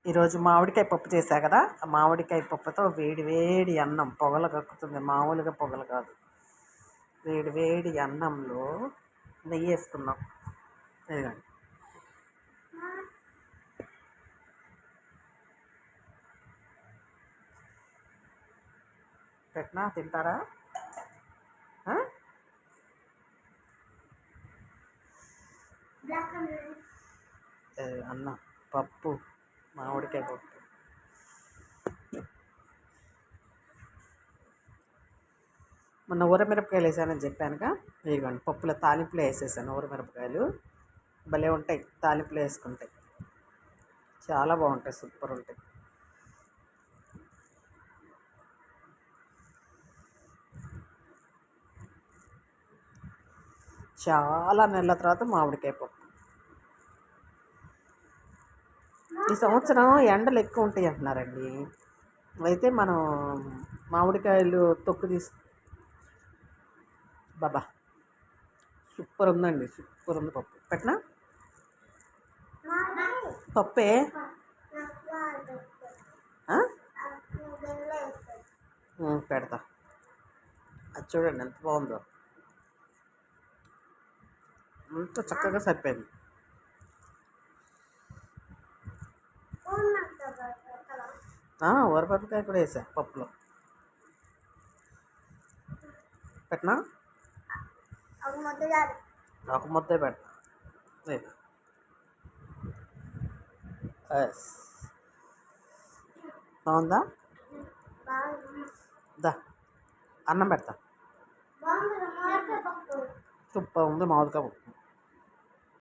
ఈరోజు మామిడికాయ పప్పు చేశా కదా, ఆ మామిడికాయ పప్పుతో వేడి వేడి అన్నం పొగలు కక్కుతుంది, మామూలుగా పొగలు కాదు. వేడి వేడి అన్నంలో నెయ్యి వేసుకున్నాం. ఇదిగోండి. పెట్టినా తింటారా? అన్నం పప్పు, మామిడికాయ పప్పు. మొన్న ఊరమిరపకాయలు వేసానని చెప్పానుగా, ఇదిగోండి పప్పులో తాలింపులో వేసేసాను. ఊరమిరపకాయలు భలే ఉంటాయి, తాలింపులో వేసుకుంటాయి చాలా బాగుంటాయి, సూపర్ ఉంటాయి. చాలా నెలల తర్వాత మామిడికాయ పప్పు. ఈ సంవత్సరం ఎండలు ఎక్కువ ఉంటాయి అంటున్నారండి. అయితే మనం మామిడికాయలు తొక్కు బాబా సూపర్ ఉందండి, సూపర్ ఉంది పప్పు. పెట్టినా పప్పే పెడతా. అది చూడండి ఎంత బాగుందో, అంత చక్కగా సరిపోయింది. ఊరపరపకాయ కూడా వేసా పప్పులో. పెట్టినా ఒక ముద్దే పెడతా. బాగుందా? దా అన్నం పెడతా. సూపర్ ఉంది మామిడికాయ పప్పు.